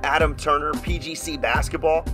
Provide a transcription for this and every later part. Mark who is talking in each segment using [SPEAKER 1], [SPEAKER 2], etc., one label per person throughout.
[SPEAKER 1] Adam Turner, PGC Basketball.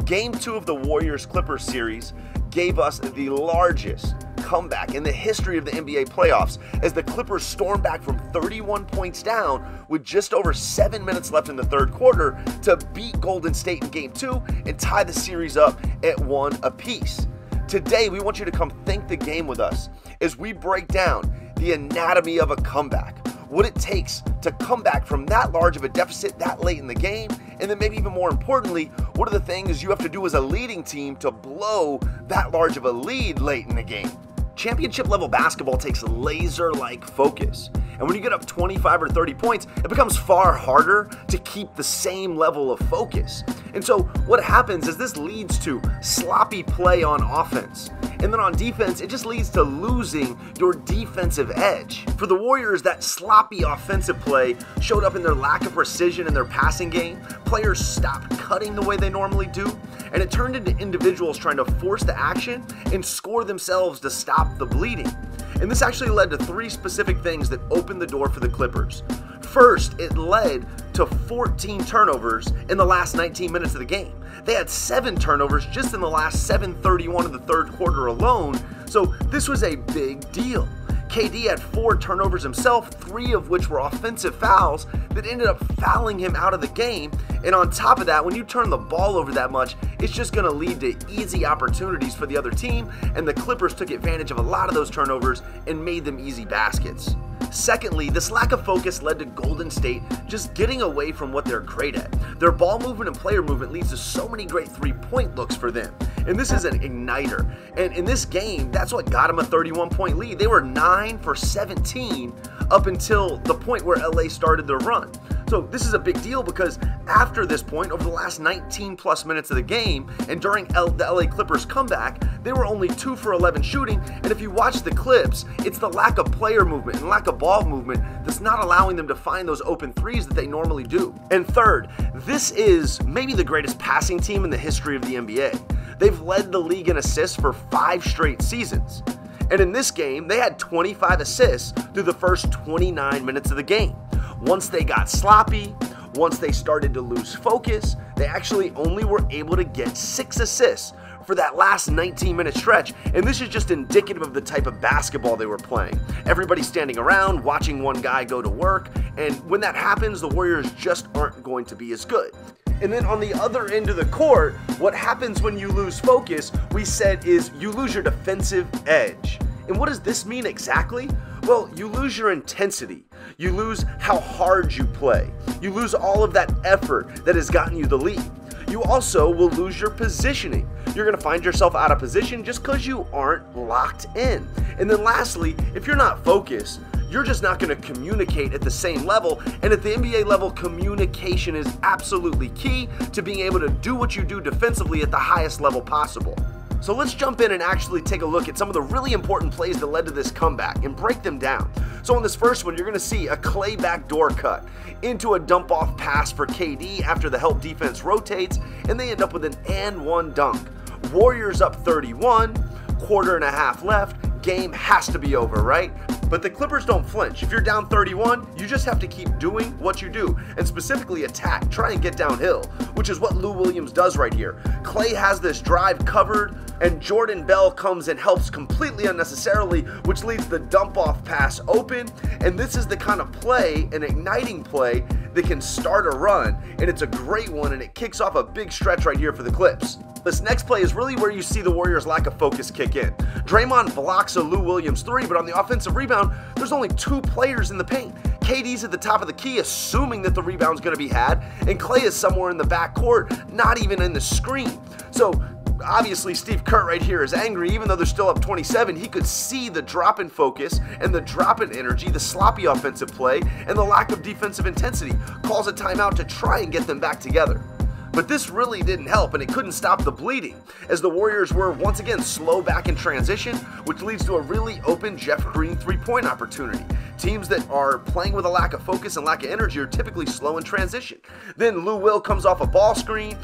[SPEAKER 1] Game 2 of the Warriors-Clippers series gave us the largest comeback in the history of the NBA playoffs as the Clippers stormed back from 31 points down with just over 7 minutes left in the third quarter to beat Golden State in Game 2 and tie the series up at 1 apiece. Today, we want you to come think the game with us as we break down the anatomy of a comeback, what it takes to come back from that large of a deficit that late in the game, and then maybe even more importantly, what are the things you have to do as a leading team to blow that large of a lead late in the game. Championship level basketball takes laser-like focus, and when you get up 25 or 30 points, it becomes far harder to keep the same level of focus. And so what happens is this leads to sloppy play on offense. And then on defense, it just leads to losing your defensive edge. For the Warriors, that sloppy offensive play showed up in their lack of precision in their passing game. Players stopped cutting the way they normally do, and it turned into individuals trying to force the action and score themselves to stop the bleeding. And this actually led to 3 specific things that opened the door for the Clippers. First, it led to 14 turnovers in the last 19 minutes of the game. They had 7 turnovers just in the last 7:31 of the third quarter alone, so this was a big deal. KD had 4 turnovers himself, 3 of which were offensive fouls that ended up fouling him out of the game. And on top of that, when you turn the ball over that much, it's just going to lead to easy opportunities for the other team, and the Clippers took advantage of a lot of those turnovers and made them easy baskets. Secondly, this lack of focus led to Golden State just getting away from what they're great at. Their ball movement and player movement leads to so many great three-point looks for them. And this is an igniter. And in this game, that's what got them a 31-point lead. They were 9 for 17 up until the point where LA started their run. So this is a big deal because after this point, over the last 19 plus minutes of the game, and during the LA Clippers comeback, they were only 2 for 11 shooting. And if you watch the clips, it's the lack of player movement and lack of ball movement that's not allowing them to find those open threes that they normally do. And third, this is maybe the greatest passing team in the history of the NBA. They've led the league in assists for 5 straight seasons. And in this game, they had 25 assists through the first 29 minutes of the game. Once they got sloppy, once they started to lose focus, they actually only were able to get 6 assists for that last 19-minute stretch, and this is just indicative of the type of basketball they were playing. Everybody standing around, watching one guy go to work, and when that happens, the Warriors just aren't going to be as good. And then on the other end of the court, what happens when you lose focus, we said, is you lose your defensive edge. And what does this mean exactly? Well, you lose your intensity. You lose how hard you play. You lose all of that effort that has gotten you the lead. You also will lose your positioning. You're going to find yourself out of position just because you aren't locked in. And then lastly, if you're not focused, you're just not going to communicate at the same level. And at the NBA level, communication is absolutely key to being able to do what you do defensively at the highest level possible. So let's jump in and actually take a look at some of the really important plays that led to this comeback and break them down. So on this first one, you're going to see a Clay backdoor cut into a dump-off pass for KD after the help defense rotates, and they end up with an and-one dunk. Warriors up 31, quarter and a half left, game has to be over, right? But the Clippers don't flinch. If you're down 31, you just have to keep doing what you do, and specifically attack, try and get downhill, which is what Lou Williams does right here. Clay has this drive covered, and Jordan Bell comes and helps completely unnecessarily, which leaves the dump-off pass open, and this is the kind of play, an igniting play, that can start a run, and it's a great one, and it kicks off a big stretch right here for the Clips. This next play is really where you see the Warriors' lack of focus kick in. Draymond blocks a Lou Williams 3, but on the offensive rebound, there's only 2 players in the paint. KD's at the top of the key, assuming that the rebound's going to be had, and Clay is somewhere in the backcourt, not even in the screen. So obviously Steve Kerr right here is angry. Even though they're still up 27, he could see the drop in focus and the drop in energy, the sloppy offensive play, and the lack of defensive intensity. Calls a timeout to try and get them back together. But this really didn't help, and it couldn't stop the bleeding, as the Warriors were once again slow back in transition, which leads to a really open Jeff Green three-point opportunity. Teams that are playing with a lack of focus and lack of energy are typically slow in transition. Then Lou Will comes off a ball screen,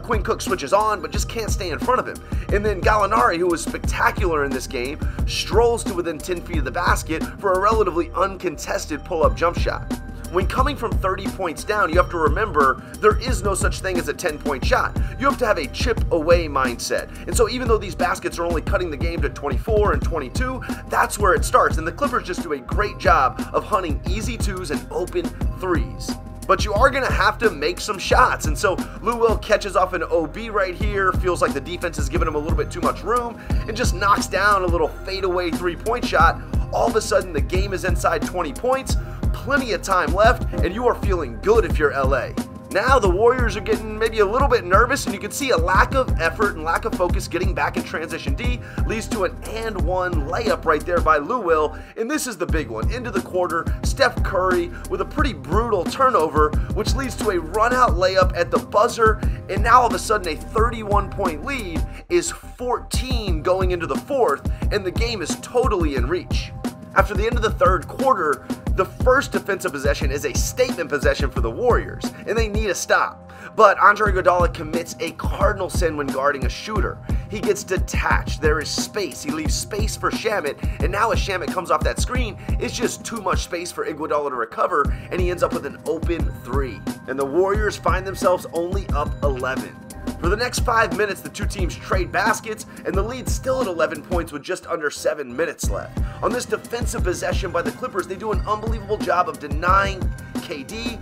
[SPEAKER 1] Quinn Cook switches on, but just can't stay in front of him. And then Gallinari, who was spectacular in this game, strolls to within 10 feet of the basket for a relatively uncontested pull-up jump shot. when coming from 30 points down, you have to remember there is no such thing as a 10-point shot. You have to have a chip away mindset. And so even though these baskets are only cutting the game to 24 and 22, that's where it starts. And the Clippers just do a great job of hunting easy twos and open threes. But you are going to have to make some shots. And so Lou Will catches off an OB right here, feels like the defense is giving him a little bit too much room, and just knocks down a little fadeaway three-point shot. All of a sudden, the game is inside 20 points, plenty of time left, and you are feeling good if you're LA. Now the Warriors are getting maybe a little bit nervous, and you can see a lack of effort and lack of focus getting back in transition D leads to an and one layup right there by Lou Will, and this is the big one. Into the quarter, Steph Curry with a pretty brutal turnover, which leads to a run-out layup at the buzzer, and now all of a sudden a 31-point lead is 14 going into the fourth, and the game is totally in reach. After the end of the third quarter, the first defensive possession is a statement possession for the Warriors, and they need a stop. But Andre Iguodala commits a cardinal sin when guarding a shooter. He gets detached. There is space. He leaves space for Shamet, and now as Shamet comes off that screen, it's just too much space for Iguodala to recover, and he ends up with an open three. And the Warriors find themselves only up 11. For the next 5 minutes, the two teams trade baskets, and the lead's still at 11 points with just under 7 minutes left. On this defensive possession by the Clippers, they do an unbelievable job of denying KD,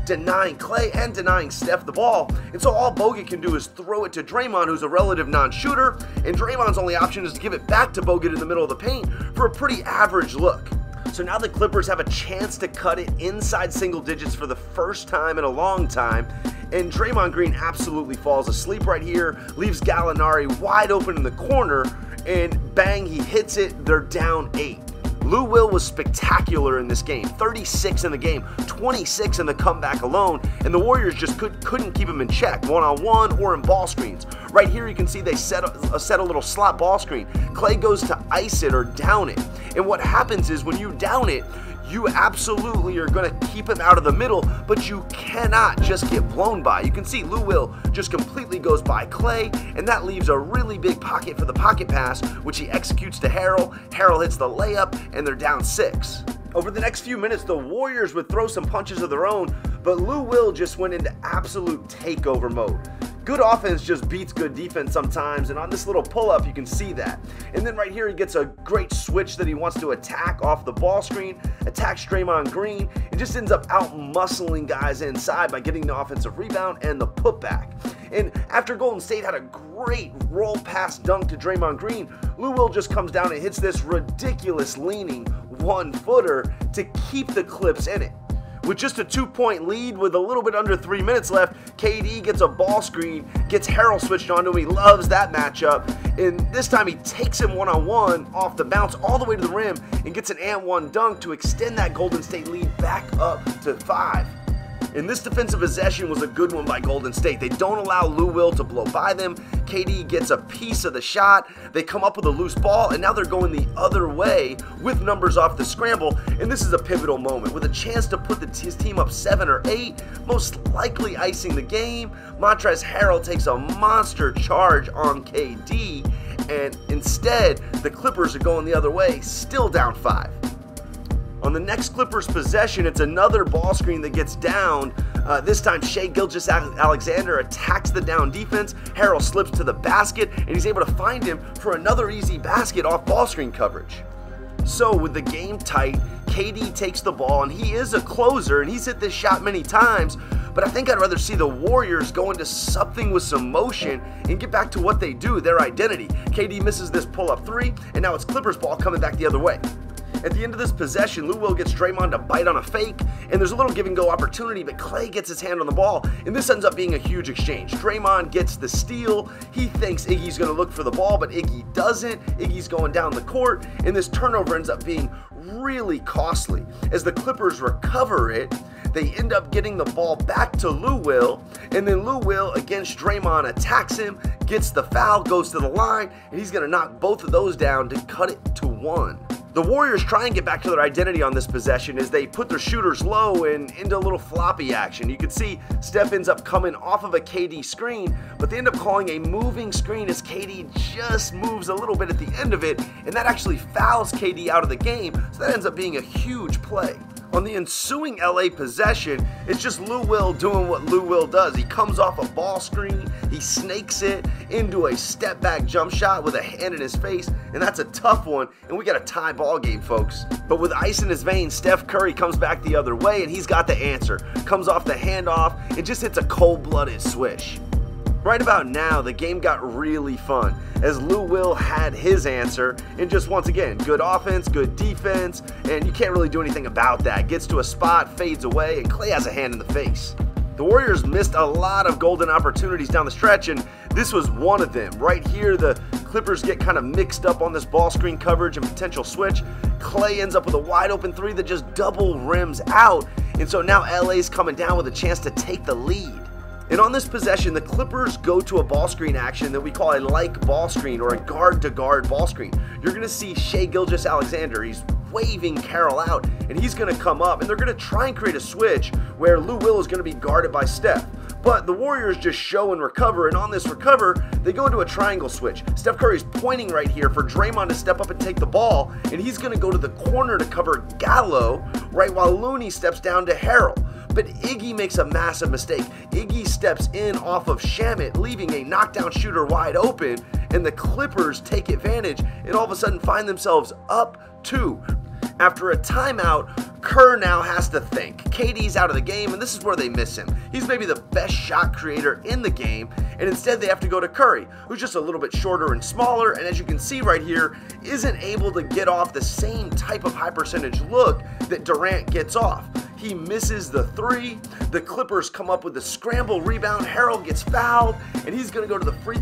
[SPEAKER 1] denying Clay, and denying Steph the ball. And so all Bogut can do is throw it to Draymond, who's a relative non-shooter, and Draymond's only option is to give it back to Bogut in the middle of the paint for a pretty average look. So now the Clippers have a chance to cut it inside single digits for the first time in a long time, and Draymond Green absolutely falls asleep right here, leaves Gallinari wide open in the corner, and bang, he hits it. They're down 8. Lou Will was spectacular in this game, 36 in the game, 26 in the comeback alone, and the Warriors just couldn't keep him in check, one-on-one or in ball screens. Right here you can see they set a little slot ball screen. Clay goes to ice it or down it, and what happens is when you down it, you absolutely are going to keep him out of the middle, but you cannot just get blown by. You can see Lou Will just completely goes by Clay, and that leaves a really big pocket for the pocket pass, which he executes to Harrell. Harrell hits the layup, and they're down 6. Over the next few minutes, the Warriors would throw some punches of their own, but Lou Will just went into absolute takeover mode. Good offense just beats good defense sometimes, and on this little pull-up, you can see that. And then right here, he gets a great switch that he wants to attack off the ball screen, attacks Draymond Green, and just ends up out-muscling guys inside by getting the offensive rebound and the putback. And after Golden State had a great roll pass dunk to Draymond Green, Lou Will just comes down and hits this ridiculous leaning one-footer to keep the Clips in it. With just a 2-point lead with a little bit under 3 minutes left, KD gets a ball screen, gets Harrell switched onto him. He loves that matchup. And this time he takes him one-on-one off the bounce all the way to the rim and gets an and one dunk to extend that Golden State lead back up to 5. And this defensive possession was a good one by Golden State. They don't allow Lou Will to blow by them. KD gets a piece of the shot. They come up with a loose ball, and now they're going the other way with numbers off the scramble. And this is a pivotal moment with a chance to put his team up 7 or 8, most likely icing the game. Montrezl Harrell takes a monster charge on KD, and instead, the Clippers are going the other way, still down 5. On the next Clippers possession, it's another ball screen that gets downed. This time, Shai Gilgeous-Alexander attacks the down defense. Harrell slips to the basket, and he's able to find him for another easy basket off ball screen coverage. So with the game tight, KD takes the ball, and he is a closer, and he's hit this shot many times, but I think I'd rather see the Warriors go into something with some motion and get back to what they do, their identity. KD misses this pull-up 3, and now it's Clippers ball coming back the other way. At the end of this possession, Lou Will gets Draymond to bite on a fake, and there's a little give-and-go opportunity, but Clay gets his hand on the ball, and this ends up being a huge exchange. Draymond gets the steal. He thinks Iggy's going to look for the ball, but Iggy doesn't. Iggy's going down the court, and this turnover ends up being really costly. As the Clippers recover it, they end up getting the ball back to Lou Will, and then Lou Will against Draymond attacks him, gets the foul, goes to the line, and he's going to knock both of those down to cut it to 1. The Warriors try and get back to their identity on this possession as they put their shooters low and into a little floppy action. You can see Steph ends up coming off of a KD screen, but they end up calling a moving screen as KD just moves a little bit at the end of it, and that actually fouls KD out of the game, so that ends up being a huge play. On the ensuing LA possession, it's just Lou Will doing what Lou Will does. He comes off a ball screen, he snakes it into a step back jump shot with a hand in his face, and that's a tough one, and we got a tie ball game, folks. But with ice in his veins, Steph Curry comes back the other way, and he's got the answer. Comes off the handoff and just hits a cold-blooded swish. Right about now, the game got really fun as Lou Will had his answer, and just once again, good offense, good defense, and you can't really do anything about that. Gets to a spot, fades away, and Klay has a hand in the face. The Warriors missed a lot of golden opportunities down the stretch, and this was one of them. Right here, the Clippers get kind of mixed up on this ball screen coverage and potential switch. Klay ends up with a wide open three that just double rims out, and so now LA's coming down with a chance to take the lead. And on this possession, the Clippers go to a ball screen action that we call a like ball screen or a guard-to-guard ball screen. You're going to see Shai Gilgeous-Alexander. He's waving Carroll out, and he's going to come up, and they're going to try and create a switch where Lou Will is going to be guarded by Steph. But the Warriors just show and recover, and on this recover, they go into a triangle switch. Steph Curry's pointing right here for Draymond to step up and take the ball, and he's going to go to the corner to cover Gallo, right while Looney steps down to Harrell. But Iggy makes a massive mistake. Iggy steps in off of Shamet, leaving a knockdown shooter wide open, and the Clippers take advantage and all of a sudden find themselves up 2. After a timeout, Kerr now has to think. KD's out of the game, and this is where they miss him. He's maybe the best shot creator in the game, and instead they have to go to Curry, who's just a little bit shorter and smaller, and as you can see right here, isn't able to get off the same type of high percentage look that Durant gets off. He misses the three. The Clippers come up with a scramble rebound. Harrell gets fouled, and he's going to go to the free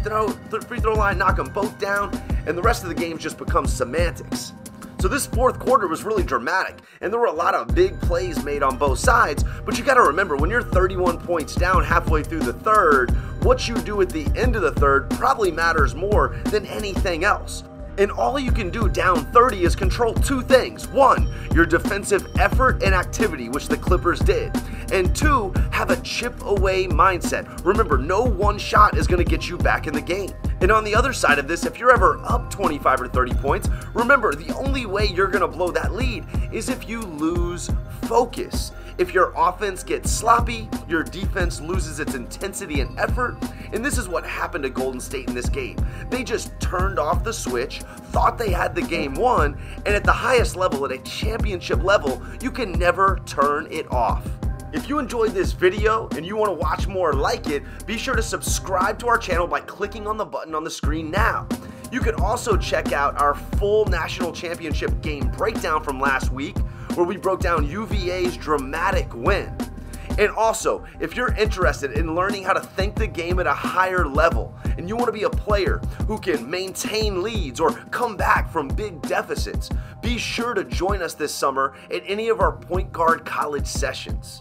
[SPEAKER 1] throw line, knock them both down, and the rest of the game just becomes semantics. So this fourth quarter was really dramatic, and there were a lot of big plays made on both sides, but you got to remember, when you're 31 points down halfway through the third, what you do at the end of the third probably matters more than anything else. And all you can do down 30 is control 2 things. 1, your defensive effort and activity, which the Clippers did. And 2, have a chip away mindset. Remember, no one shot is going to get you back in the game. And on the other side of this, if you're ever up 25 or 30 points, remember, the only way you're going to blow that lead is if you lose focus. If your offense gets sloppy, your defense loses its intensity and effort, and this is what happened to Golden State in this game. They just turned off the switch, thought they had the game won, and at the highest level, at a championship level, you can never turn it off. If you enjoyed this video and you want to watch more like it, be sure to subscribe to our channel by clicking on the button on the screen now. You can also check out our full national championship game breakdown from last week, where we broke down UVA's dramatic win. And also, if you're interested in learning how to think the game at a higher level, and you want to be a player who can maintain leads or come back from big deficits, be sure to join us this summer at any of our Point Guard College sessions.